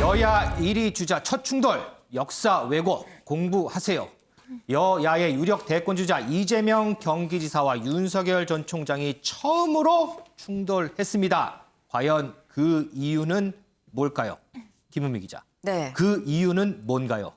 여야 1위 주자 첫 충돌, 역사 왜곡 공부하세요. 여야의 유력 대권 주자 이재명 경기지사와 윤석열 전 총장이 처음으로 충돌했습니다. 과연 그 이유는 뭘까요? 김은미 기자. 네. 그 이유는 뭔가요?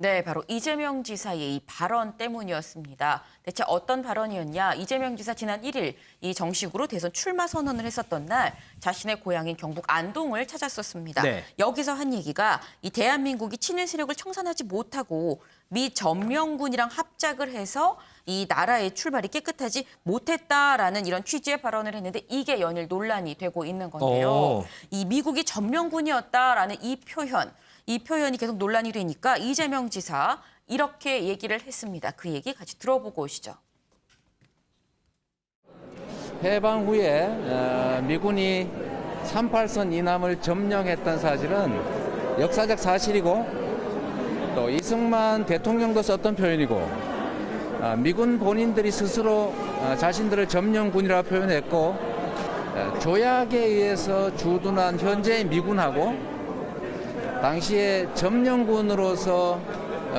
네, 바로 이재명 지사의 이 발언 때문이었습니다. 대체 어떤 발언이었냐? 이재명 지사 지난 1일 이 정식으로 대선 출마 선언을 했었던 날 자신의 고향인 경북 안동을 찾았었습니다. 네. 여기서 한 얘기가 이 대한민국이 친일 세력을 청산하지 못하고 미 점령군이랑 합작을 해서 이 나라의 출발이 깨끗하지 못했다라는 이런 취지의 발언을 했는데 이게 연일 논란이 되고 있는 건데요. 이 미국이 점령군이었다라는 이 표현이 계속 논란이 되니까 이재명 지사 이렇게 얘기를 했습니다. 그 얘기 같이 들어보고 오시죠. 해방 후에 미군이 38선 이남을 점령했던 사실은 역사적 사실이고 또 이승만 대통령도 썼던 표현이고 미군 본인들이 스스로 자신들을 점령군이라고 표현했고 조약에 의해서 주둔한 현재의 미군하고 당시에 점령군으로서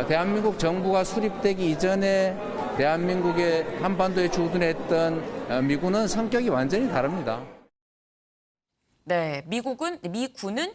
대한민국 정부가 수립되기 이전에 대한민국의 한반도에 주둔했던 미군은 성격이 완전히 다릅니다. 네, 미군은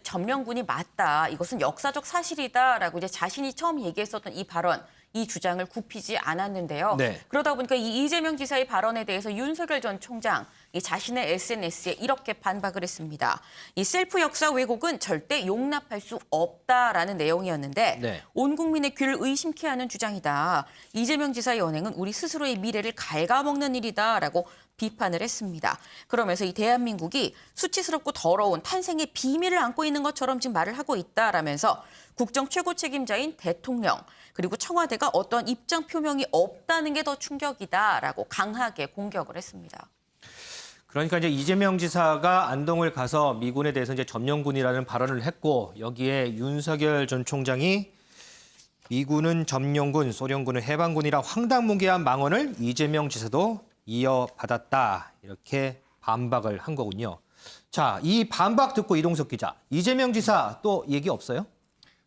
점령군이 맞다. 이것은 역사적 사실이다라고 이제 자신이 처음 얘기했었던 이 발언, 이 주장을 굽히지 않았는데요. 네. 그러다 보니까 이 이재명 지사의 발언에 대해서 윤석열 전 총장 이 자신의 SNS에 이렇게 반박을 했습니다. 이 셀프 역사 왜곡은 절대 용납할 수 없다라는 내용이었는데 네. 온 국민의 귀를 의심케 하는 주장이다. 이재명 지사의 언행은 우리 스스로의 미래를 갉아먹는 일이다라고 비판을 했습니다. 그러면서 이 대한민국이 수치스럽고 더러운 탄생의 비밀을 안고 있는 것처럼 지금 말을 하고 있다라면서 국정 최고 책임자인 대통령 그리고 청와대가 어떤 입장 표명이 없다는 게 더 충격이다라고 강하게 공격을 했습니다. 그러니까 이제 이재명 지사가 안동을 가서 미군에 대해서 이제 점령군이라는 발언을 했고 여기에 윤석열 전 총장이 미군은 점령군, 소련군은 해방군이라 황당무계한 망언을 이재명 지사도 이어받았다. 이렇게 반박을 한 거군요. 자, 이 반박 듣고 이동석 기자, 이재명 지사 또 얘기 없어요?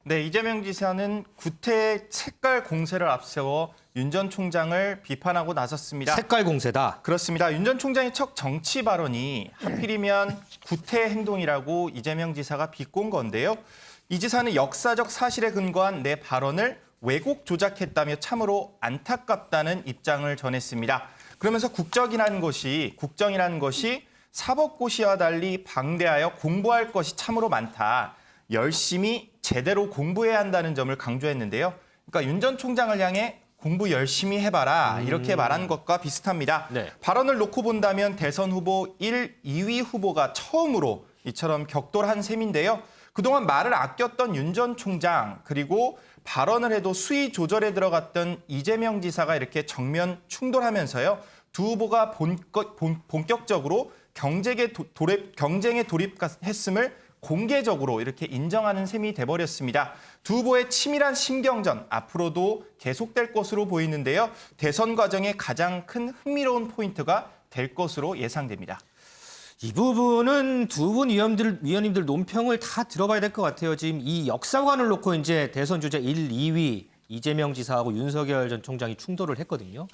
네, 이재명 지사는 구태 색깔 공세를 앞세워 윤 전 총장을 비판하고 나섰습니다. 색깔 공세다. 그렇습니다. 윤 전 총장의 첫 정치 발언이 하필이면 구태 행동이라고 이재명 지사가 비꼰 건데요. 이 지사는 역사적 사실에 근거한 내 발언을 왜곡 조작했다며 참으로 안타깝다는 입장을 전했습니다. 그러면서 국정이라는 것이 사법고시와 달리 방대하여 공부할 것이 참으로 많다. 열심히 제대로 공부해야 한다는 점을 강조했는데요. 그러니까 윤 전 총장을 향해 공부 열심히 해봐라 이렇게 말한 것과 비슷합니다. 네. 발언을 놓고 본다면 대선 후보 1, 2위 후보가 처음으로 이처럼 격돌한 셈인데요. 그동안 말을 아꼈던 윤 전 총장 그리고 발언을 해도 수위 조절에 들어갔던 이재명 지사가 이렇게 정면 충돌하면서요. 두 후보가 본격적으로 경쟁에 돌입했음을 공개적으로 이렇게 인정하는 셈이 돼버렸습니다. 두 후보의 치밀한 신경전 앞으로도 계속될 것으로 보이는데요. 대선 과정의 가장 큰 흥미로운 포인트가 될 것으로 예상됩니다. 이 부분은 두 분 위원님들 논평을 다 들어봐야 될 것 같아요. 지금 이 역사관을 놓고 이제 대선 주자 1, 2위 이재명 지사하고 윤석열 전 총장이 충돌을 했거든요.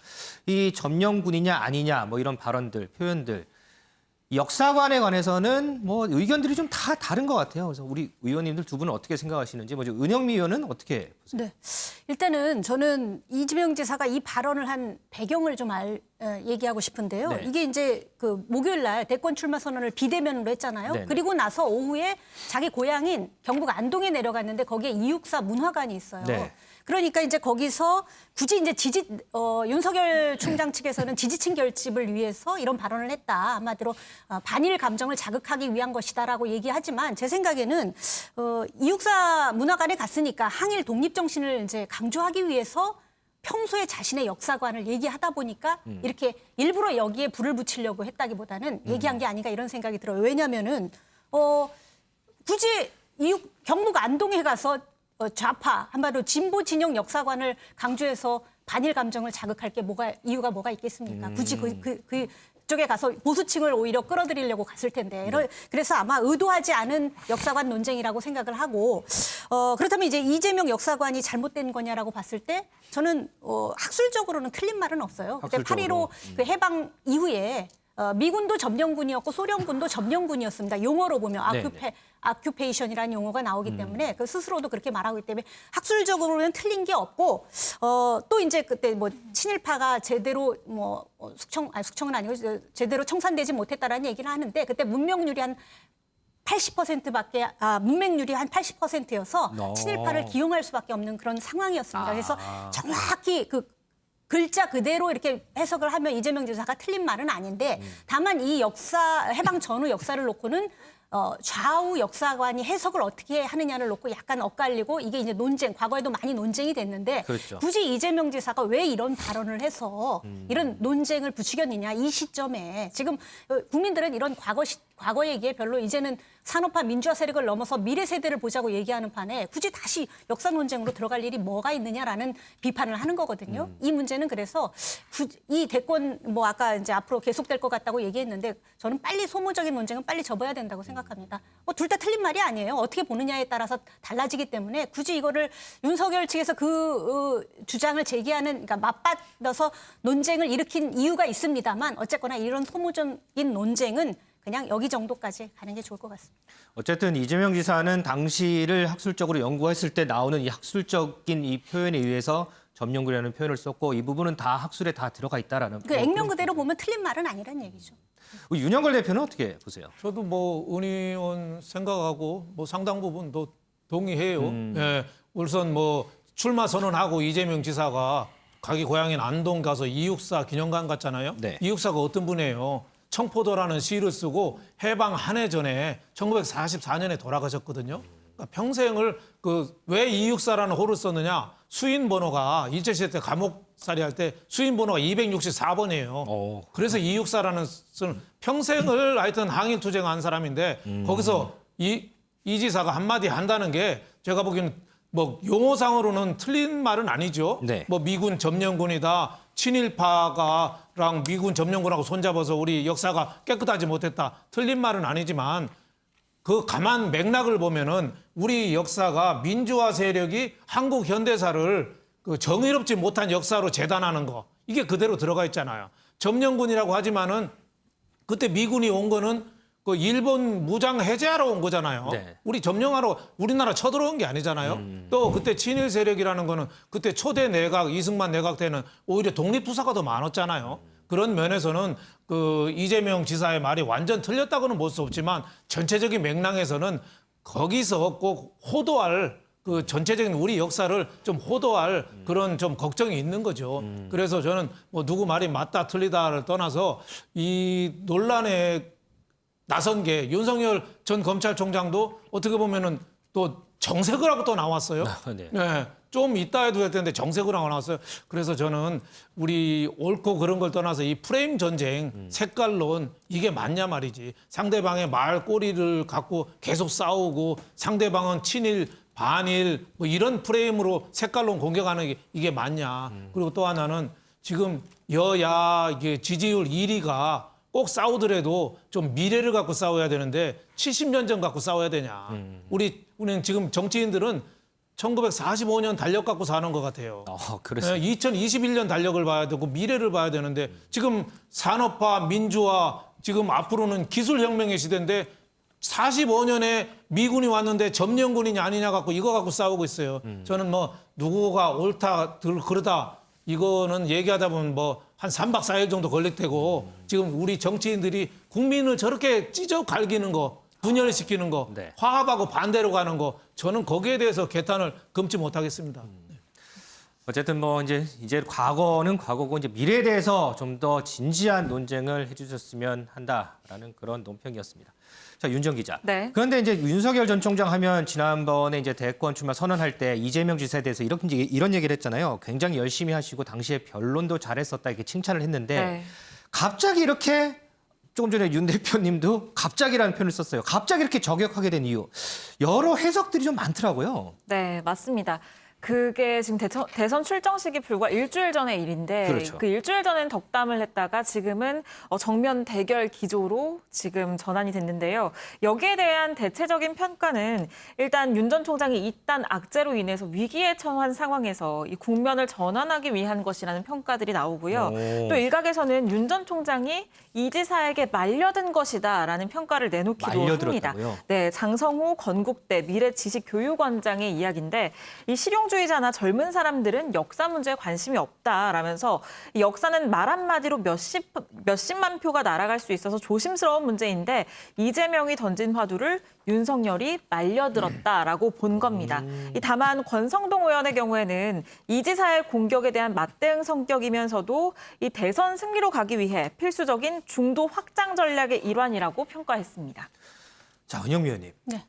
이 점령군이냐 아니냐 뭐 이런 발언들, 표현들. 역사관에 관해서는 뭐 의견들이 좀 다 다른 것 같아요. 그래서 우리 의원님들 두 분은 어떻게 생각하시는지, 먼저 은영미 의원은 어떻게 보세요? 네, 일단은 저는 이재명 지사가 이 발언을 한 배경을 좀 얘기하고 싶은데요. 네. 이게 이제 그 목요일 날 대권 출마 선언을 비대면으로 했잖아요. 네네. 그리고 나서 오후에 자기 고향인 경북 안동에 내려갔는데 거기에 264 문화관이 있어요. 네. 그러니까 이제 거기서 굳이 이제 윤석열 총장 측에서는 지지층 결집을 위해서 이런 발언을 했다. 한마디로 반일 감정을 자극하기 위한 것이다라고 얘기하지만 제 생각에는 264 문화관에 갔으니까 항일 독립 정신을 이제 강조하기 위해서 평소에 자신의 역사관을 얘기하다 보니까 이렇게 일부러 여기에 불을 붙이려고 했다기보다는 얘기한 게 아닌가 이런 생각이 들어요. 왜냐면은 굳이 경북 안동에 가서 좌파, 한마디로 진보 진영 역사관을 강조해서 반일 감정을 자극할 게 이유가 뭐가 있겠습니까? 굳이 그쪽에 가서 보수층을 오히려 끌어들이려고 갔을 텐데 그래서 아마 의도하지 않은 역사관 논쟁이라고 생각을 하고 그렇다면 이제 이재명 역사관이 잘못된 거냐라고 봤을 때 저는 학술적으로는 틀린 말은 없어요. 그때 학술적으로. 8.15 그 해방 이후에 미군도 점령군이었고 소련군도 점령군이었습니다. 용어로 보면 네. 아큐페이션이라는 용어가 나오기 때문에 그 스스로도 그렇게 말하고 있기 때문에 학술적으로는 틀린 게 없고 또 이제 그때 뭐 친일파가 제대로 뭐 숙청은 아니고 제대로 청산되지 못했다라는 얘기를 하는데 그때 문명률이 한 80%밖에 문맹률이 한 80%여서 친일파를 기용할 수밖에 없는 그런 상황이었습니다. 그래서 정확히 그 글자 그대로 이렇게 해석을 하면 이재명 지사가 틀린 말은 아닌데 다만 이 해방 전후 역사를 놓고는 좌우 역사관이 해석을 어떻게 하느냐를 놓고 약간 엇갈리고 이게 이제 과거에도 많이 논쟁이 됐는데 그렇죠. 굳이 이재명 지사가 왜 이런 발언을 해서 이런 논쟁을 부추겼느냐 이 시점에 지금 국민들은 이런 과거 얘기에 별로 이제는 산업화 민주화 세력을 넘어서 미래 세대를 보자고 얘기하는 판에 굳이 다시 역사 논쟁으로 들어갈 일이 뭐가 있느냐라는 비판을 하는 거거든요. 이 문제는 그래서 이 대권 뭐 아까 이제 앞으로 계속될 것 같다고 얘기했는데 저는 빨리 소모적인 논쟁은 빨리 접어야 된다고 생각합니다. 둘 다 틀린 말이 아니에요. 어떻게 보느냐에 따라서 달라지기 때문에 굳이 이거를 윤석열 측에서 그 주장을 제기하는 그러니까 맞받아서 논쟁을 일으킨 이유가 있습니다만 어쨌거나 이런 소모적인 논쟁은 그냥 여기 정도까지 가는 게 좋을 것 같습니다. 어쨌든 이재명 지사는 당시를 학술적으로 연구했을 때 나오는 이 학술적인 이 표현에 의해서 점령군이라는 표현을 썼고 이 부분은 다 학술에 다 들어가 있다라는. 그 액면 그대로 보면 틀린 말은 아니란 얘기죠. 윤영걸 대표는 어떻게 보세요? 저도 뭐 은 의원 생각하고 뭐 상당 부분도 동의해요. 예, 우선 뭐 출마 선언하고 이재명 지사가 자기 고향인 안동 가서 이육사 기념관 갔잖아요. 네. 이육사가 어떤 분이에요? 청포도라는 시를 쓰고 해방 한 해 전에 1944년에 돌아가셨거든요. 그러니까 평생을 왜 이육사라는 호를 썼느냐? 수인 번호가 일제시대 때 감옥살이 할 때 수인 번호가 264번이에요. 그래서 이육사라는 쓰는 평생을 하여튼 항일 투쟁한 사람인데 거기서 이 지사가 한마디 한다는 게 제가 보기에는 뭐 용어상으로는 틀린 말은 아니죠. 네. 뭐 미군 점령군이다. 친일파가랑 미군 점령군하고 손잡아서 우리 역사가 깨끗하지 못했다. 틀린 말은 아니지만 그 가만 맥락을 보면은 우리 역사가 민주화 세력이 한국 현대사를 그 정의롭지 못한 역사로 재단하는 거 이게 그대로 들어가 있잖아요. 점령군이라고 하지만은 그때 미군이 온 거는 그 일본 무장 해제하러 온 거잖아요. 네. 우리 점령하러 우리나라 쳐들어온 게 아니잖아요. 또 그때 친일 세력이라는 거는 그때 초대 내각 이승만 내각 때는 오히려 독립투사가 더 많았잖아요. 그런 면에서는 그 이재명 지사의 말이 완전 틀렸다고는 볼 수 없지만 전체적인 맥락에서는 거기서 꼭 호도할 그 전체적인 우리 역사를 좀 호도할 그런 좀 걱정이 있는 거죠. 그래서 저는 뭐 누구 말이 맞다 틀리다를 떠나서 이 논란에 나선 게 윤석열 전 검찰총장도 어떻게 보면은 또 정색을 하고 또 나왔어요. 네. 네. 좀 이따 해도 될 텐데 정색을 하고 나왔어요. 그래서 저는 우리 옳고 그런 걸 떠나서 이 프레임 전쟁, 색깔론 이게 맞냐 말이지. 상대방의 말 꼬리를 갖고 계속 싸우고 상대방은 친일, 반일 뭐 이런 프레임으로 색깔론 공격하는 게 이게 맞냐. 그리고 또 하나는 지금 여야 이게 지지율 1위가 꼭 싸우더라도 좀 미래를 갖고 싸워야 되는데 70년 전 갖고 싸워야 되냐. 우리는 지금 정치인들은 1945년 달력 갖고 사는 것 같아요. 그래서 2021년 달력을 봐야 되고 미래를 봐야 되는데 지금 산업화, 민주화, 지금 앞으로는 기술혁명의 시대인데 45년에 미군이 왔는데 점령군이냐 아니냐 갖고 이거 갖고 싸우고 있어요. 저는 뭐 누구가 옳다, 그러다 이거는 얘기하다 보면 뭐 한 3박 4일 정도 걸릴 테고 지금 우리 정치인들이 국민을 저렇게 찢어 갈기는 거 분열시키는 거, 네. 화합하고 반대로 가는 거, 저는 거기에 대해서 개탄을 금치 못하겠습니다. 어쨌든 뭐 이제 과거는 과거고 이제 미래에 대해서 좀 더 진지한 논쟁을 해주셨으면 한다라는 그런 논평이었습니다. 자, 윤정 기자. 네. 그런데 이제 윤석열 전 총장 하면 지난번에 이제 대권 출마 선언할 때 이재명 지사에 대해서 이런 얘기를 했잖아요. 굉장히 열심히 하시고 당시에 변론도 잘했었다 이렇게 칭찬을 했는데 네. 갑자기 이렇게 조금 전에 윤 대표님도 갑자기라는 표현을 썼어요. 갑자기 이렇게 저격하게 된 이유. 여러 해석들이 좀 많더라고요. 네, 맞습니다. 그게 지금 대선 출정식이 불과 일주일 전의 일인데 그렇죠. 그 일주일 전엔 덕담을 했다가 지금은 정면 대결 기조로 지금 전환이 됐는데요. 여기에 대한 대체적인 평가는 일단 윤 전 총장이 이딴 악재로 인해서 위기에 처한 상황에서 이 국면을 전환하기 위한 것이라는 평가들이 나오고요. 오. 또 일각에서는 윤 전 총장이 이 지사에게 말려든 것이다라는 평가를 내놓기도 합니다. 말려들었다고요? 네, 장성우 건국대 미래지식교육원장의 이야기인데 이 실용주의자나 젊은 사람들은 역사 문제에 관심이 없다라면서 이 역사는 말 한마디로 몇십만 표가 날아갈 수 있어서 조심스러운 문제인데 이재명이 던진 화두를 윤석열이 말려들었다라고 본 겁니다. 다만 권성동 의원의 경우에는 이 지사의 공격에 대한 맞대응 성격이면서도 이 대선 승리로 가기 위해 필수적인 중도 확장 전략의 일환이라고 평가했습니다. 자, 은영 위원님. 네.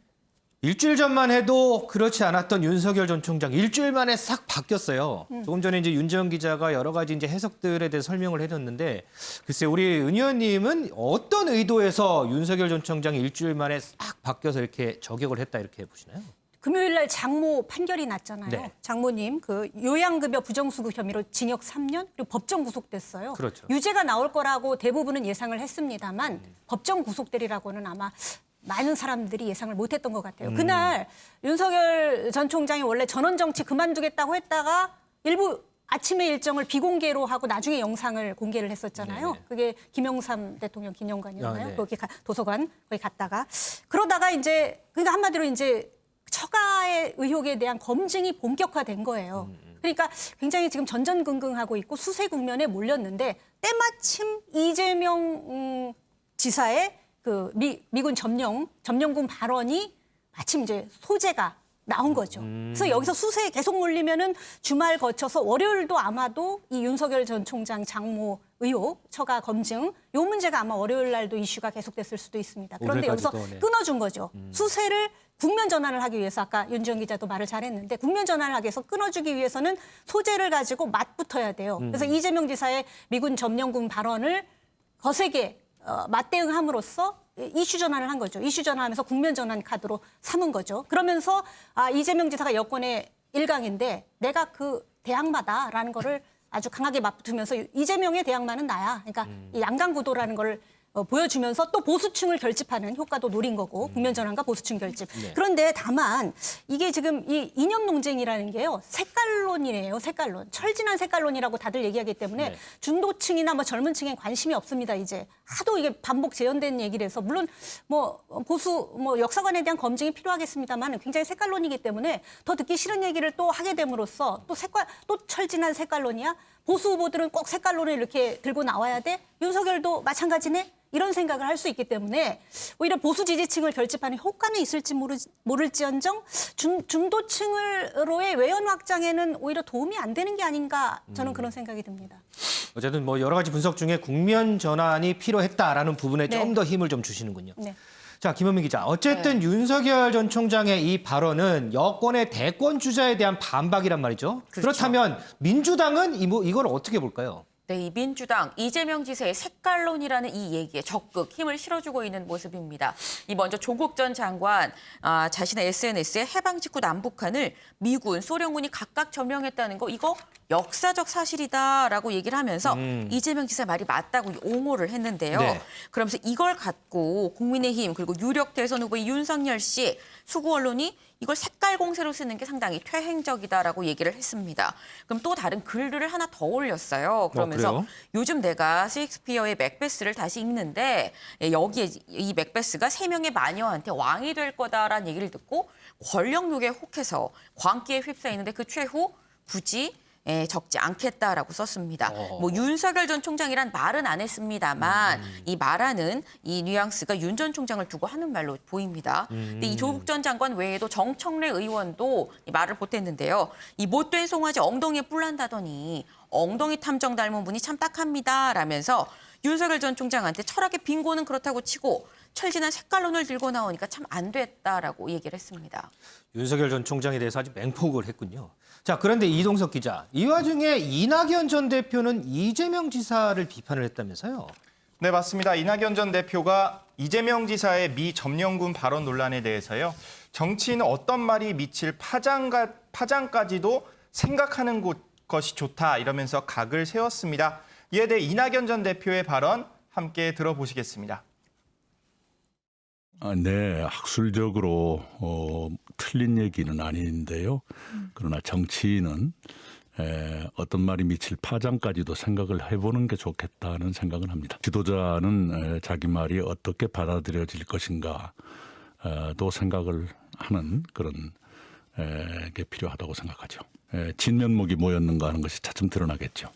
일주일 전만 해도 그렇지 않았던 윤석열 전 총장 일주일 만에 싹 바뀌었어요. 조금 전에 이제 윤재원 기자가 여러 가지 이제 해석들에 대해 설명을 해줬는데 글쎄 우리 은 의원님은 어떤 의도에서 윤석열 전 총장이 일주일 만에 싹 바뀌어서 이렇게 저격을 했다 이렇게 보시나요? 금요일 날 장모 판결이 났잖아요. 네. 장모님 그 요양급여 부정수급 혐의로 징역 3년 그리고 법정 구속됐어요. 그렇죠. 유죄가 나올 거라고 대부분은 예상을 했습니다만 법정 구속되리라고는 아마 많은 사람들이 예상을 못했던 것 같아요. 그날 윤석열 전 총장이 원래 전원 정치 그만두겠다고 했다가 일부 아침에 일정을 비공개로 하고 나중에 영상을 공개를 했었잖아요. 네네. 그게 김영삼 대통령 기념관이었나요? 아, 네. 거기 도서관 거기 갔다가 그러다가 이제 그러니까 한마디로 이제 처가의 의혹에 대한 검증이 본격화된 거예요. 그러니까 굉장히 지금 전전긍긍하고 있고 수세 국면에 몰렸는데 때마침 이재명 지사의 그 미군 점령군 발언이 마침 이제 소재가 나온 거죠. 그래서 여기서 수세에 계속 몰리면은 주말 거쳐서 월요일도 아마도 이 윤석열 전 총장 장모 의혹, 처가 검증 요 문제가 아마 월요일 날도 이슈가 계속됐을 수도 있습니다. 그런데 여기서 오늘까지도, 네. 끊어준 거죠. 수세를 국면 전환을 하기 위해서 아까 윤지영 기자도 말을 잘했는데 국면 전환을 하기 위해서 끊어주기 위해서는 소재를 가지고 맞붙어야 돼요. 그래서 이재명 지사의 미군 점령군 발언을 거세게 맞대응함으로써 이슈 전환을 한 거죠. 이슈 전환하면서 국면 전환 카드로 삼은 거죠. 그러면서 이재명 지사가 여권의 일강인데 내가 그 대항마다라는 거를 아주 강하게 맞붙으면서 이재명의 대항마는 나야. 그러니까 이 양강구도라는 걸 보여주면서 또 보수층을 결집하는 효과도 노린 거고 국면 전환과 보수층 결집. 네. 그런데 다만 이게 지금 이 이념 논쟁이라는 게요. 색깔론이에요. 색깔론. 철진한 색깔론이라고 다들 얘기하기 때문에 네. 중도층이나 뭐 젊은 층엔 관심이 없습니다. 이제 하도 이게 반복 재현된 얘기를 해서 물론 뭐 보수 뭐 역사관에 대한 검증이 필요하겠습니다만 굉장히 색깔론이기 때문에 더 듣기 싫은 얘기를 또 하게 됨으로써 또 철진한 색깔론이야. 보수 후보들은 꼭 색깔론을 이렇게 들고 나와야 돼. 윤석열도 마찬가지네. 이런 생각을 할 수 있기 때문에 오히려 보수 지지층을 결집하는 효과는 있을지 모를지언정 중도층으로의 외연 확장에는 오히려 도움이 안 되는 게 아닌가 저는 그런 생각이 듭니다. 어쨌든 뭐 여러 가지 분석 중에 국면 전환이 필요했다라는 부분에 네. 좀 더 힘을 좀 주시는군요. 네. 자, 김현민 기자. 어쨌든 윤석열 전 총장의 이 발언은 여권의 대권 주자에 대한 반박이란 말이죠. 그렇죠. 그렇다면 민주당은 이걸 어떻게 볼까요? 네, 이 민주당 이재명 지사의 색깔론이라는 이 얘기에 적극 힘을 실어주고 있는 모습입니다. 먼저 조국 전 장관 자신의 SNS에 해방 직후 남북한을 미군, 소련군이 각각 점령했다는 거 이거 역사적 사실이다라고 얘기를 하면서 이재명 지사 말이 맞다고 옹호를 했는데요. 네. 그러면서 이걸 갖고 국민의힘 그리고 유력 대선 후보의 윤석열 씨 수구 언론이 이걸 색깔 공세로 쓰는 게 상당히 퇴행적이다라고 얘기를 했습니다. 그럼 또 다른 글들을 하나 더 올렸어요. 그러면서 그래요? 요즘 내가 셰익스피어의 맥베스를 다시 읽는데 여기에 이 맥베스가 3명의 마녀한테 왕이 될 거다라는 얘기를 듣고 권력욕에 혹해서 광기에 휩싸이는데 그 최후 굳이 적지 않겠다라고 썼습니다. 뭐 윤석열 전 총장이란 말은 안 했습니다만 이 말하는 이 뉘앙스가 윤 전 총장을 두고 하는 말로 보입니다. 근데 이 조국 전 장관 외에도 정청래 의원도 이 말을 보탰는데요. 이 못된 송아지 엉덩이에 뿔 난다더니 엉덩이 탐정 닮은 분이 참 딱합니다. 라면서 윤석열 전 총장한테 철학의 빙고는 그렇다고 치고 철진한 색깔론을 들고 나오니까 참 안 됐다라고 얘기를 했습니다. 윤석열 전 총장에 대해서 아주 맹폭을 했군요. 자, 그런데 이동석 기자. 이 와중에 이낙연 전 대표는 이재명 지사를 비판을 했다면서요? 네, 맞습니다. 이낙연 전 대표가 이재명 지사의 미 점령군 발언 논란에 대해서요. 정치인은 어떤 말이 미칠 파장까지도 생각하는 것이 좋다 이러면서 각을 세웠습니다. 이에 대해 이낙연 전 대표의 발언 함께 들어보시겠습니다. 네, 학술적으로 틀린 얘기는 아닌데요. 그러나 정치인은 어떤 말이 미칠 파장까지도 생각을 해보는 게 좋겠다는 생각을 합니다. 지도자는 자기 말이 어떻게 받아들여질 것인가 또 생각을 하는 그런 게 필요하다고 생각하죠. 진면목이 뭐였는가 하는 것이 차츰 드러나겠죠.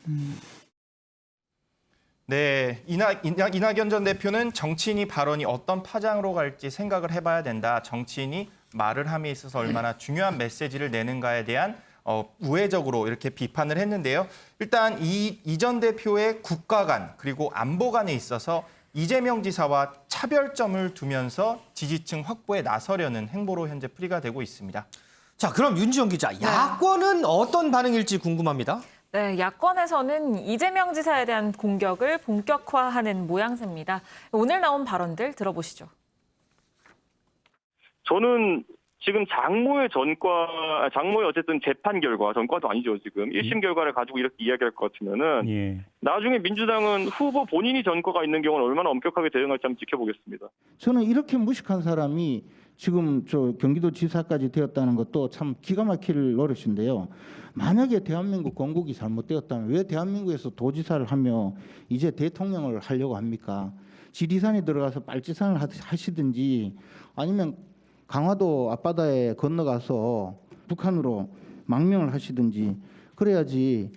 네, 이낙연 전 대표는 정치인이 발언이 어떤 파장으로 갈지 생각을 해봐야 된다. 정치인이 말을 함에 있어서 얼마나 중요한 메시지를 내는가에 대한 우회적으로 이렇게 비판을 했는데요. 일단 이 전 대표의 국가 간 그리고 안보 간에 있어서 이재명 지사와 차별점을 두면서 지지층 확보에 나서려는 행보로 현재 풀이가 되고 있습니다. 자, 그럼 윤지영 기자, 야권은 어떤 반응일지 궁금합니다. 네, 야권에서는 이재명 지사에 대한 공격을 본격화하는 모양새입니다. 오늘 나온 발언들 들어보시죠. 저는 지금 장모의 어쨌든 재판 결과, 전과도 아니죠, 지금. 1심 결과를 가지고 이렇게 이야기할 것 같으면은 나중에 민주당은 후보 본인이 전과가 있는 경우는 얼마나 엄격하게 대응할지 한번 지켜보겠습니다. 저는 이렇게 무식한 사람이 지금 경기도지사까지 되었다는 것도 참 기가 막힐 노릇인데요. 만약에 대한민국 건국이 잘못되었다면 왜 대한민국에서 도지사를 하며 이제 대통령을 하려고 합니까? 지리산에 들어가서 빨치산을 하시든지 아니면 강화도 앞바다에 건너가서 북한으로 망명을 하시든지 그래야지.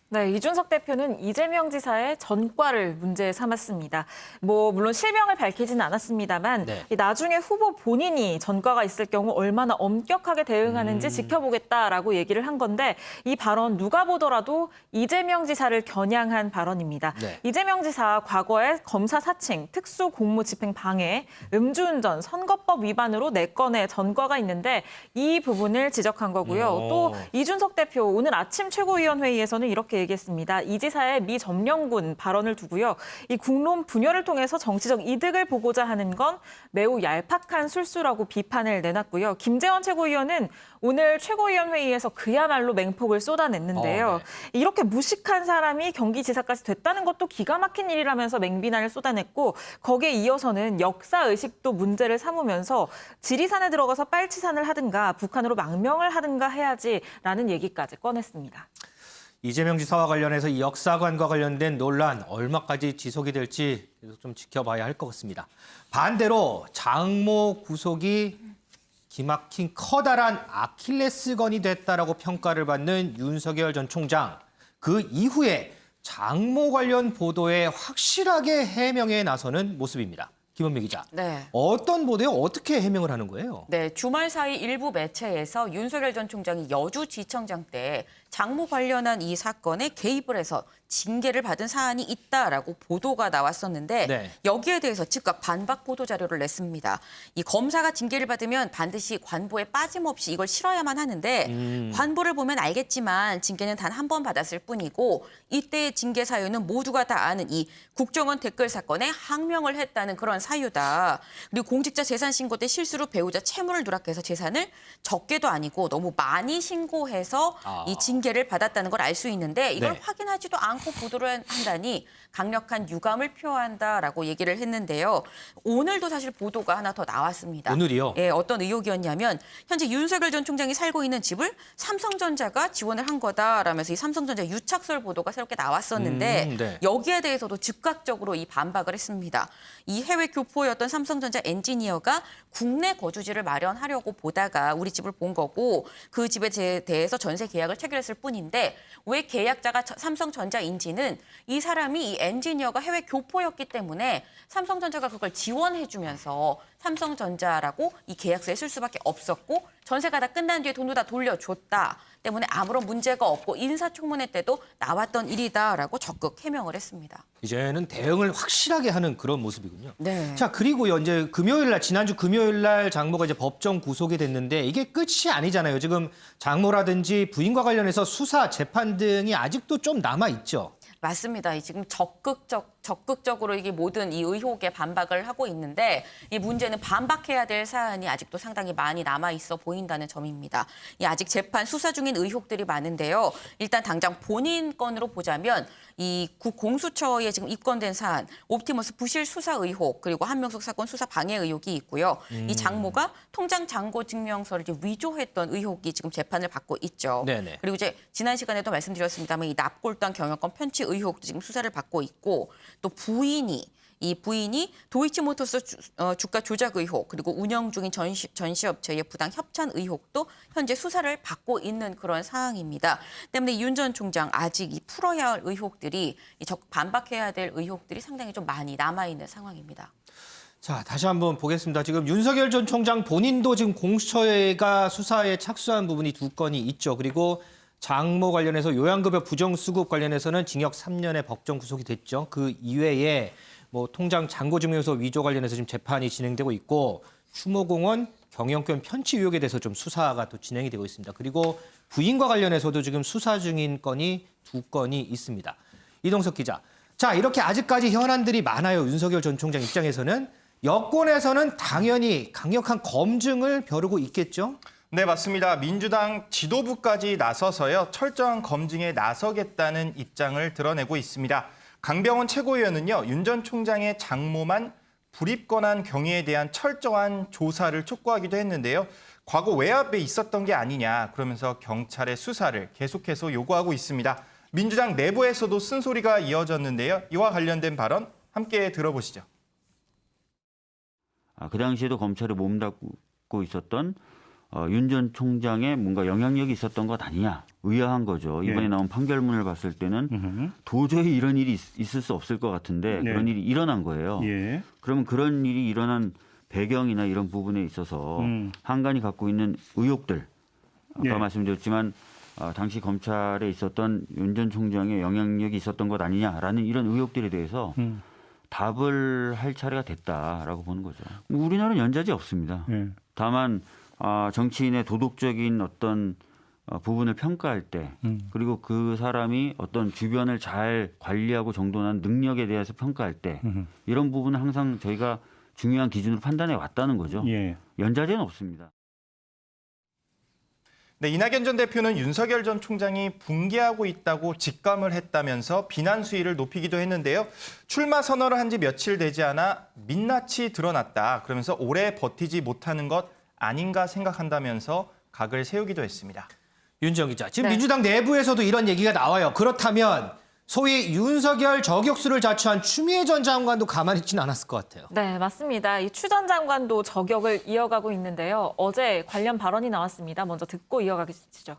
네, 이준석 대표는 이재명 지사의 전과를 문제 삼았습니다. 물론 실명을 밝히지는 않았습니다만 나중에 후보 본인이 전과가 있을 경우 얼마나 엄격하게 대응하는지 지켜보겠다라고 얘기를 한 건데 이 발언 누가 보더라도 이재명 지사를 겨냥한 발언입니다. 이재명 지사 과거에 검사 사칭, 특수 공무 집행 방해, 음주운전, 선거법 위반으로 4건의 전과가 있는데 이 부분을 지적한 거고요. 또 이준석 대표 오늘 아침 최고위원회의에서는 이렇게 얘기했습니다. 이 지사의 미점령군 발언을 두고요. 이 국론 분열을 통해서 정치적 이득을 보고자 하는 건 매우 얄팍한 술수라고 비판을 내놨고요. 김재원 최고위원은 오늘 최고위원회의에서 그야말로 맹폭을 쏟아냈는데요. 이렇게 무식한 사람이 경기지사까지 됐다는 것도 기가 막힌 일이라면서 맹비난을 쏟아냈고 거기에 이어서는 역사의식도 문제를 삼으면서 지리산에 들어가서 빨치산을 하든가 북한으로 망명을 하든가 해야지라는 얘기까지 꺼냈습니다. 이재명 지사와 관련해서 이 역사관과 관련된 논란 얼마까지 지속이 될지 계속 좀 지켜봐야 할 것 같습니다. 반대로 장모 구속이 기막힌 커다란 아킬레스건이 됐다라고 평가를 받는 윤석열 전 총장. 그 이후에 장모 관련 보도에 확실하게 해명에 나서는 모습입니다. 김원미 기자. 어떤 보도에 어떻게 해명을 하는 거예요? 네, 주말 사이 일부 매체에서 윤석열 전 총장이 여주지청장 때 장모 관련한 이 사건에 개입을 해서 징계를 받은 사안이 있다라고 보도가 나왔었는데 여기에 대해서 즉각 반박 보도 자료를 냈습니다. 이 검사가 징계를 받으면 반드시 관보에 빠짐없이 이걸 실어야만 하는데 관보를 보면 알겠지만 징계는 단 한 번 받았을 뿐이고 이때의 징계 사유는 모두가 다 아는 이 국정원 댓글 사건에 항명을 했다는 그런 사유다. 그리고 공직자 재산 신고 때 실수로 배우자 채무를 누락해서 재산을 적게도 아니고 너무 많이 신고해서 이 징계를 받았다는 걸 알 수 있는데 이걸 확인하지도 않고 보도를 한다니 강력한 유감을 표한다라고 얘기를 했는데요. 오늘도 사실 보도가 하나 더 나왔습니다. 오늘이요? 예, 어떤 의혹이었냐면 현재 윤석열 전 총장이 살고 있는 집을 삼성전자가 지원을 한 거다라면서 이 삼성전자 유착설 보도가 새롭게 나왔었는데 여기에 대해서도 즉각적으로 이 반박을 했습니다. 이 해외 교포였던 삼성전자 엔지니어가 국내 거주지를 마련하려고 보다가 우리 집을 본 거고 그 집에 대해서 전세 계약을 체결했을 뿐인데 왜 계약자가 삼성전자인지는 이 사람이 이 엔지니어가 해외 교포였기 때문에 삼성전자가 그걸 지원해주면서 삼성전자라고 이 계약서에 쓸 수밖에 없었고 전세가 다 끝난 뒤에 돈도 다 돌려줬다 때문에 아무런 문제가 없고 인사청문회 때도 나왔던 일이다라고 적극 해명을 했습니다. 이제는 대응을 확실하게 하는 그런 모습이군요. 자, 그리고요, 이제 지난주 금요일 날 장모가 이제 법정 구속이 됐는데 이게 끝이 아니잖아요. 지금 장모라든지 부인과 관련해서 수사, 재판 등이 아직도 좀 남아 있죠. 맞습니다. 지금 적극적 적극적으로 이게 모든 이 의혹에 반박을 하고 있는데 이 문제는 반박해야 될 사안이 아직도 상당히 많이 남아 있어 보인다는 점입니다. 이 아직 재판 수사 중인 의혹들이 많은데요. 일단 당장 본인 건으로 보자면 이 국공수처에 지금 입건된 사안, 옵티머스 부실 수사 의혹, 그리고 한명숙 사건 수사 방해 의혹이 있고요. 이 장모가 통장 잔고 증명서를 이제 위조했던 의혹이 지금 재판을 받고 있죠. 네네. 그리고 이제 지난 시간에도 말씀드렸습니다만 이 납골당 경영권 편취 의혹도 지금 수사를 받고 있고 또 부인이 도이치모터스 주가 조작 의혹 그리고 운영 중인 전시업체의 부당 협찬 의혹도 현재 수사를 받고 있는 그런 상황입니다. 때문에 윤 전 총장 아직 이 풀어야 할 의혹들이 반박해야 될 의혹들이 상당히 좀 많이 남아 있는 상황입니다. 자, 다시 한번 보겠습니다. 지금 윤석열 전 총장 본인도 지금 공수처가 수사에 착수한 부분이 2건이 있죠. 그리고 장모 관련해서 요양급여 부정수급 관련해서는 징역 3년의 법정 구속이 됐죠. 그 이외에 뭐 통장 잔고증명서 위조 관련해서 지금 재판이 진행되고 있고 추모공원 경영권 편취 의혹에 대해서 좀 수사가 또 진행이 되고 있습니다. 그리고 부인과 관련해서도 지금 수사 중인 건이 2건이 있습니다. 이동석 기자. 자, 이렇게 아직까지 현안들이 많아요. 윤석열 전 총장 입장에서는. 여권에서는 당연히 강력한 검증을 벼르고 있겠죠? 네, 맞습니다. 민주당 지도부까지 나서서요. 철저한 검증에 나서겠다는 입장을 드러내고 있습니다. 강병원 최고위원은요. 윤 전 총장의 장모만 불입 권한 경위에 대한 철저한 조사를 촉구하기도 했는데요. 과거 외압에 있었던 게 아니냐 그러면서 경찰의 수사를 계속해서 요구하고 있습니다. 민주당 내부에서도 쓴소리가 이어졌는데요. 이와 관련된 발언 함께 들어보시죠. 그 당시에도 검찰에 몸담고 있었던 윤 전 총장의 뭔가 영향력이 있었던 것 아니냐. 의아한 거죠. 이번에 나온 판결문을 봤을 때는 도저히 이런 일이 있을 수 없을 것 같은데 그런 일이 일어난 거예요. 그러면 그런 일이 일어난 배경이나 이런 부분에 있어서 한간이 갖고 있는 의혹들. 아까 말씀드렸지만 당시 검찰에 있었던 윤 전 총장의 영향력이 있었던 것 아니냐라는 이런 의혹들에 대해서 답을 할 차례가 됐다라고 보는 거죠. 우리나라는 연좌제 없습니다. 다만 정치인의 도덕적인 어떤 부분을 평가할 때 그리고 그 사람이 어떤 주변을 잘 관리하고 정돈한 능력에 대해서 평가할 때 이런 부분은 항상 저희가 중요한 기준으로 판단해 왔다는 거죠. 연좌제는 없습니다. 네, 이낙연 전 대표는 윤석열 전 총장이 붕괴하고 있다고 직감을 했다면서 비난 수위를 높이기도 했는데요. 출마 선언을 한 지 며칠 되지 않아 민낯이 드러났다. 그러면서 오래 버티지 못하는 것 아닌가 생각한다면서 각을 세우기도 했습니다. 윤지영 기자, 지금 민주당 내부에서도 이런 얘기가 나와요. 그렇다면 소위 윤석열 저격수를 자처한 추미애 전 장관도 가만히 있지는 않았을 것 같아요. 네, 맞습니다. 이 추 전 장관도 저격을 이어가고 있는데요. 어제 관련 발언이 나왔습니다. 먼저 듣고 이어가시죠.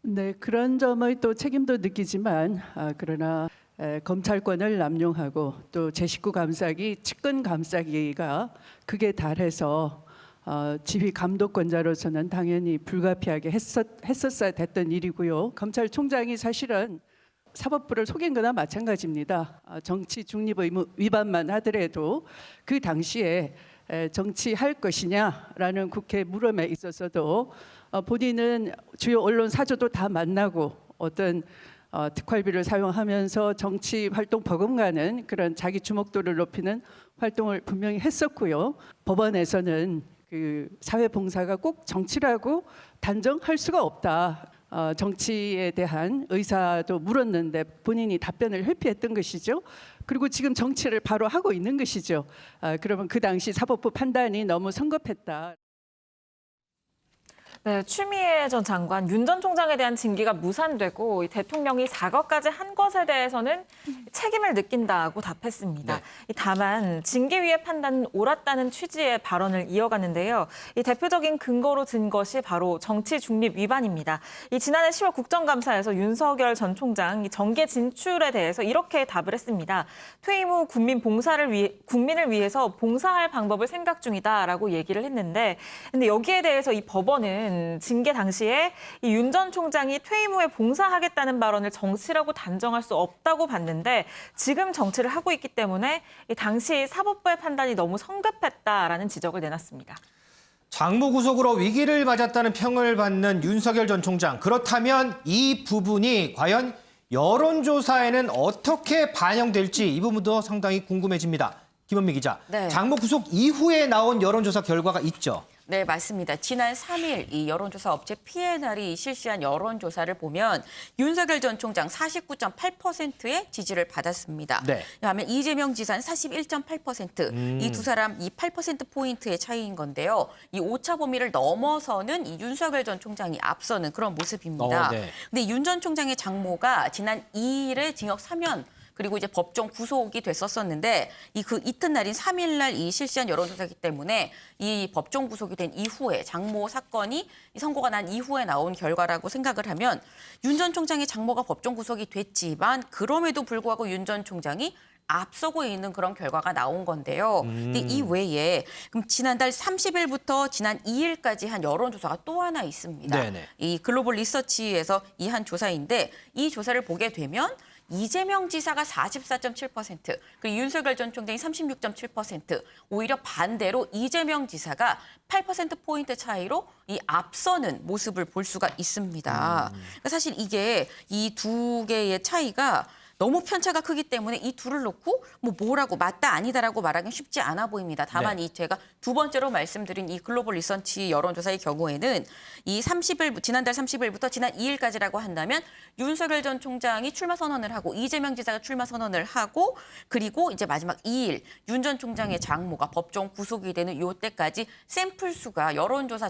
네, 그런 점의 또 책임도 느끼지만 그러나 검찰권을 남용하고 또 제 식구 감싸기, 측근 감싸기가 극에 달해서 지휘 감독권자로서는 당연히 불가피하게 했었어야 됐던 일이고요. 검찰총장이 사실은 사법부를 속인 거나 마찬가지입니다. 정치 중립 의무 위반만 하더라도 그 당시에 정치할 것이냐라는 국회 물음에 있어서도 본인은 주요 언론 사저도 다 만나고 어떤 특활비를 사용하면서 정치 활동 버금가는 그런 자기 주목도를 높이는 활동을 분명히 했었고요. 법원에서는 그 사회봉사가 꼭 정치라고 단정할 수가 없다. 정치에 대한 의사도 물었는데 본인이 답변을 회피했던 것이죠. 그리고 지금 정치를 바로 하고 있는 것이죠. 그러면 그 당시 사법부 판단이 너무 성급했다. 네, 추미애 전 장관, 윤 전 총장에 대한 징계가 무산되고 대통령이 사과까지 한 것에 대해서는 책임을 느낀다고 답했습니다. 다만 징계위의 판단은 옳았다는 취지의 발언을 이어갔는데요. 이 대표적인 근거로 든 것이 바로 정치 중립 위반입니다. 이 지난해 10월 국정감사에서 윤석열 전 총장 정계 진출에 대해서 이렇게 답을 했습니다. 퇴임 후 국민을 위해서 봉사할 방법을 생각 중이다라고 얘기를 했는데, 근데 여기에 대해서 이 법원은 징계 당시에 이 윤 전 총장이 퇴임 후에 봉사하겠다는 발언을 정치라고 단정할 수 없다고 봤는데 지금 정치를 하고 있기 때문에 이 당시 사법부의 판단이 너무 성급했다라는 지적을 내놨습니다. 장모 구속으로 위기를 맞았다는 평을 받는 윤석열 전 총장. 그렇다면 이 부분이 과연 여론조사에는 어떻게 반영될지 이 부분도 상당히 궁금해집니다. 김원미 기자, 네. 장모 구속 이후에 나온 여론조사 결과가 있죠. 네, 맞습니다. 지난 3일 이 여론조사 업체 P&R이 실시한 여론조사를 보면 윤석열 전 총장 49.8%의 지지를 받았습니다. 네. 그다음에 이재명 지사는 41.8%. 이 두 사람 이 8%포인트의 차이인 건데요. 이 오차 범위를 넘어서는 이 윤석열 전 총장이 앞서는 그런 모습입니다. 네. 근데 윤 전 총장의 장모가 지난 2일에 징역 3년 그리고 이제 법정 구속이 됐었었는데 그 이튿날인 3일날 이 실시한 여론조사이기 때문에 이 법정 구속이 된 이후에 장모 사건이 선고가 난 이후에 나온 결과라고 생각을 하면 윤 전 총장의 장모가 법정 구속이 됐지만 그럼에도 불구하고 윤 전 총장이 앞서고 있는 그런 결과가 나온 건데요. 근데 이 외에 그럼 지난달 30일부터 지난 2일까지 한 여론조사가 또 하나 있습니다. 네네. 이 글로벌 리서치에서 이 한 조사인데 이 조사를 보게 되면 이재명 지사가 44.7%, 그리고 윤석열 전 총장이 36.7%, 오히려 반대로 이재명 지사가 8%포인트 차이로 이 앞서는 모습을 볼 수가 있습니다. 그러니까 사실 이게 이 두 개의 차이가 너무 편차가 크기 때문에 이 둘을 놓고 뭐라고 맞다 아니다라고 말하기는 쉽지 않아 보입니다. 다만 네. 이 제가 두 번째로 말씀드린 이 글로벌 리서치 여론조사의 경우에는 이 지난달 30일부터 지난 2일까지라고 한다면 윤석열 전 총장이 출마 선언을 하고 이재명 지사가 출마 선언을 하고 그리고 이제 마지막 2일 윤 전 총장의 장모가 법정 구속이 되는 요때까지 샘플 수가 여론조사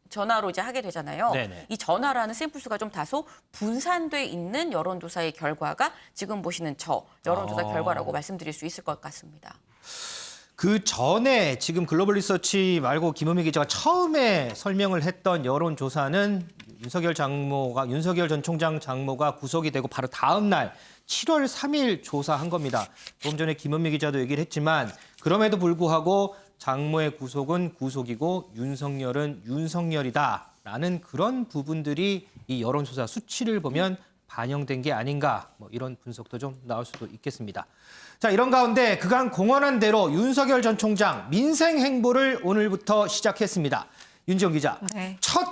전화로 이제 하게 되잖아요. 네네. 이 전화라는 샘플 수가 좀 다소 분산돼 있는 여론조사의 결과가 지금 보시는 저 여론조사 결과라고 말씀드릴 수 있을 것 같습니다. 그 전에 지금 글로벌 리서치 말고 김은미 기자가 처음에 설명을 했던 여론조사는 윤석열 전 총장 장모가 구속이 되고 바로 다음 날 7월 3일 조사한 겁니다. 조금 전에 김은미 기자도 얘기를 했지만 그럼에도 불구하고 장모의 구속은 구속이고 윤석열은 윤석열이다라는 그런 부분들이 이 여론조사 수치를 보면 반영된 게 아닌가 이런 분석도 좀 나올 수도 있겠습니다. 자, 이런 가운데 그간 공언한 대로 윤석열 전 총장 민생 행보를 오늘부터 시작했습니다. 윤지영 기자, 네. 첫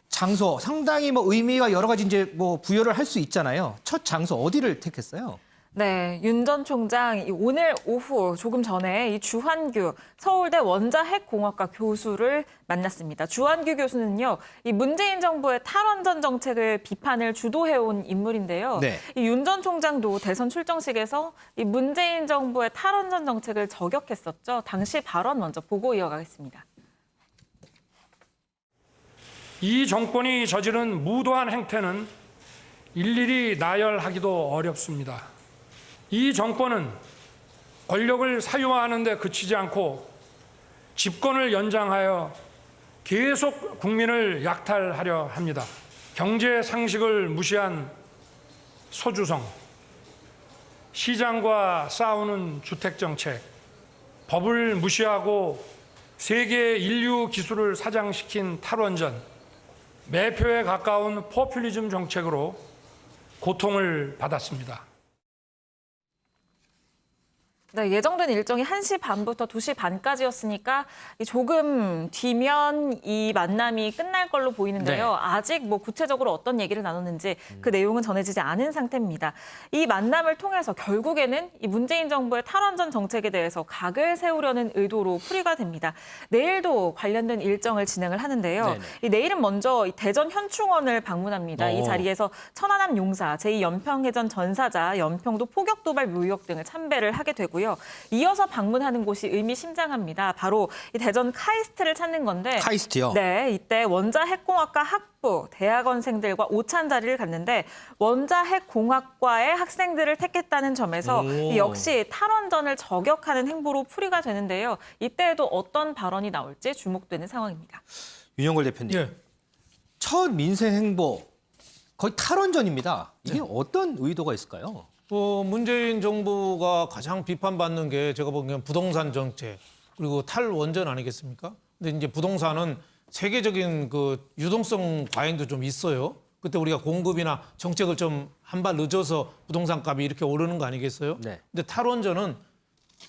장소 상당히 의미가 여러 가지 이제 부여를 할 수 있잖아요. 첫 장소 어디를 택했어요? 네, 윤 전 총장 오늘 오후 조금 전에 이 주한규 서울대 원자핵공학과 교수를 만났습니다. 주한규 교수는요, 이 문재인 정부의 탈원전 정책을 비판을 주도해온 인물인데요. 네. 이 윤 전 총장도 대선 출정식에서 이 문재인 정부의 탈원전 정책을 저격했었죠. 당시 발언 먼저 보고 이어가겠습니다. 이 정권이 저지른 무도한 행태는 일일이 나열하기도 어렵습니다. 이 정권은 권력을 사유화하는 데 그치지 않고 집권을 연장하여 계속 국민을 약탈하려 합니다. 경제 상식을 무시한 소주성, 시장과 싸우는 주택정책, 법을 무시하고 세계 인류 기술을 사장시킨 탈원전, 매표에 가까운 포퓰리즘 정책으로 고통을 받았습니다. 네, 예정된 일정이 1시 반부터 2시 반까지였으니까 조금 뒤면 이 만남이 끝날 걸로 보이는데요. 네. 아직 구체적으로 어떤 얘기를 나눴는지 그 내용은 전해지지 않은 상태입니다. 이 만남을 통해서 결국에는 이 문재인 정부의 탈원전 정책에 대해서 각을 세우려는 의도로 풀이가 됩니다. 내일도 관련된 일정을 진행을 하는데요. 이 내일은 먼저 대전 현충원을 방문합니다. 이 자리에서 천안함 용사, 제2연평해전 전사자, 연평도 포격도발 묘역 등을 참배를 하게 되고요. 이어서 방문하는 곳이 의미심장합니다. 바로 이 대전 카이스트를 찾는 건데. 카이스트요? 네, 이때 원자핵공학과 학부 대학원생들과 오찬 자리를 갖는데 원자핵공학과의 학생들을 택했다는 점에서 역시 탈원전을 저격하는 행보로 풀이가 되는데요. 이때에도 어떤 발언이 나올지 주목되는 상황입니다. 윤영걸 대표님, 예. 첫 민생 행보 거의 탈원전입니다. 이게 어떤 의도가 있을까요? 문재인 정부가 가장 비판받는 게 제가 보기엔 부동산 정책 그리고 탈원전 아니겠습니까? 근데 이제 부동산은 세계적인 그 유동성 과잉도 좀 있어요. 그때 우리가 공급이나 정책을 좀 한 발 늦어서 부동산 값이 이렇게 오르는 거 아니겠어요? 네. 근데 탈원전은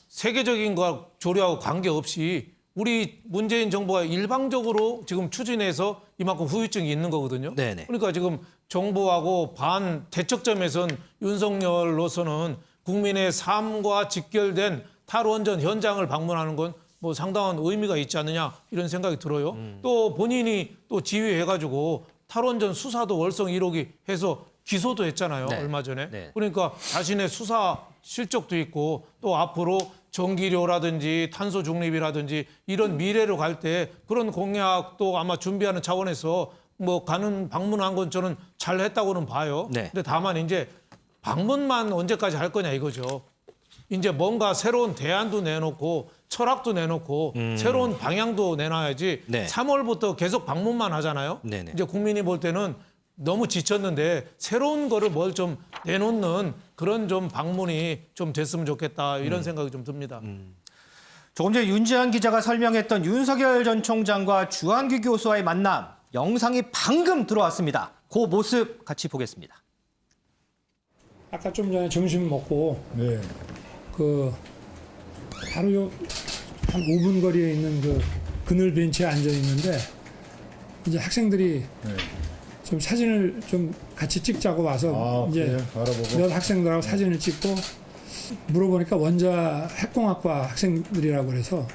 세계적인 거 조류하고 관계없이 우리 문재인 정부가 일방적으로 지금 추진해서 이만큼 후유증이 있는 거거든요. 네네. 그러니까 지금 정부하고 반 대척점에선 윤석열로서는 국민의 삶과 직결된 탈원전 현장을 방문하는 건 뭐 상당한 의미가 있지 않느냐 이런 생각이 들어요. 또 본인이 또 지휘해가지고 탈원전 수사도 월성 1호기 해서 기소도 했잖아요. 네. 얼마 전에. 네. 그러니까 자신의 수사 실적도 있고 또 앞으로 전기료라든지 탄소 중립이라든지 이런 미래로 갈 때 그런 공약도 아마 준비하는 차원에서 뭐 가는 방문한 건 저는 잘 했다고는 봐요. 네. 근데 다만 이제 방문만 언제까지 할 거냐 이거죠. 이제 뭔가 새로운 대안도 내놓고 철학도 내놓고 새로운 방향도 내놔야지 네. 3월부터 계속 방문만 하잖아요. 네네. 이제 국민이 볼 때는 너무 지쳤는데 새로운 거를 뭘 좀 내놓는 그런 좀 방문이 좀 됐으면 좋겠다 이런 생각이 좀 듭니다. 조금 전에 윤지한 기자가 설명했던 윤석열 전 총장과 주한규 교수와의 만남 영상이 방금 들어왔습니다. 그 모습 같이 보겠습니다. 아까 좀 전에 점심 먹고 네. 그 바로 한 5분 거리에 있는 그 그늘 벤치에 앉아 있는데 이제 학생들이 좀 사진을 좀 같이 찍자고 와서 이제 알아보고. 몇 학생들하고 사진을 찍고 물어보니까 원자 핵공학과 학생들이라고 그래서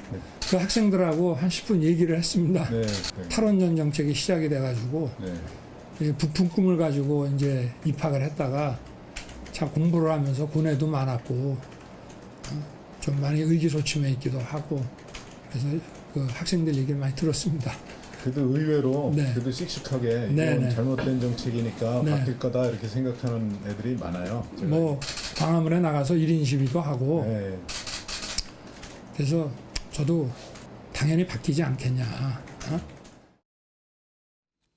그 학생들하고 한 10분 얘기를 했습니다. 네. 탈원전 정책이 시작이 돼가지고 부품 꿈을 가지고 이제 입학을 했다가 참 공부를 하면서 고뇌도 많았고 좀 많이 의기소침해 있기도 하고 그래서 그 학생들 얘기를 많이 들었습니다. 그래도 의외로 네. 그래도 씩씩하게 네, 이건 네. 잘못된 정책이니까 네. 바뀔 거다 이렇게 생각하는 애들이 많아요. 제가. 뭐 광화문에 나가서 1인 시위도 하고 네. 그래서 저도 당연히 바뀌지 않겠냐.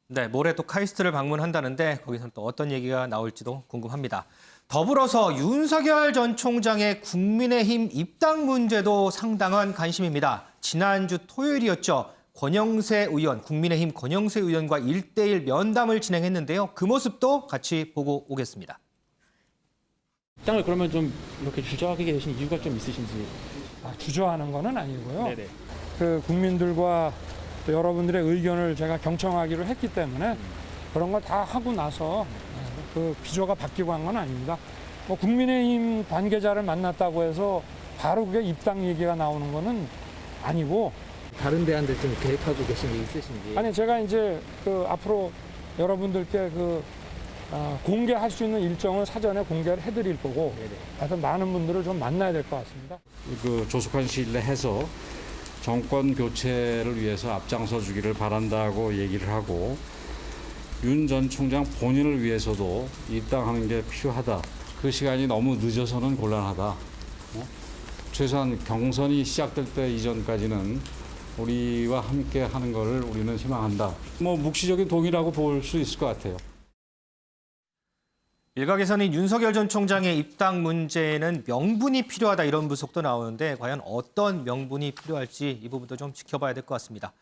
네, 모레 또 카이스트를 방문한다는데 거기서는 또 어떤 얘기가 나올지도 궁금합니다. 더불어서 윤석열 전 총장의 국민의힘 입당 문제도 상당한 관심입니다. 지난주 토요일이었죠. 권영세 의원, 국민의힘 권영세 의원과 1대1 면담을 진행했는데요. 그 모습도 같이 보고 오겠습니다. 입당을 그러면 좀 이렇게 주저하게 되신 이유가 좀 있으신지? 주저하는 거는 아니고요. 네네. 그 국민들과 또 여러분들의 의견을 제가 경청하기로 했기 때문에 그런 걸 다 하고 나서 그 기조가 바뀌고 한 건 아닙니다. 뭐 국민의힘 관계자를 만났다고 해서 바로 그게 입당 얘기가 나오는 거는 아니고 다른 데한테 좀 계획하고 계신 게 있으신지? 아니 제가 이제 그 앞으로 여러분들께 그 공개할 수 있는 일정을 사전에 공개를 해드릴 거고 하여튼 많은 분들을 좀 만나야 될 것 같습니다. 그 조속한 시일 내에 해서 정권 교체를 위해서 앞장서 주기를 바란다고 얘기를 하고 윤 전 총장 본인을 위해서도 입당하는 게 필요하다. 그 시간이 너무 늦어서는 곤란하다. 최소한 경선이 시작될 때 이전까지는 우리와 함께 하는 것을 우리는 희망한다. 뭐 묵시적인 동의라고 볼 수 있을 것 같아요. 일각에서는 윤석열 전 총장의 입당 문제에는 명분이 필요하다 이런 분석도 나오는데 과연 어떤 명분이 필요할지 이 부분도 좀 지켜봐야 될 것 같습니다.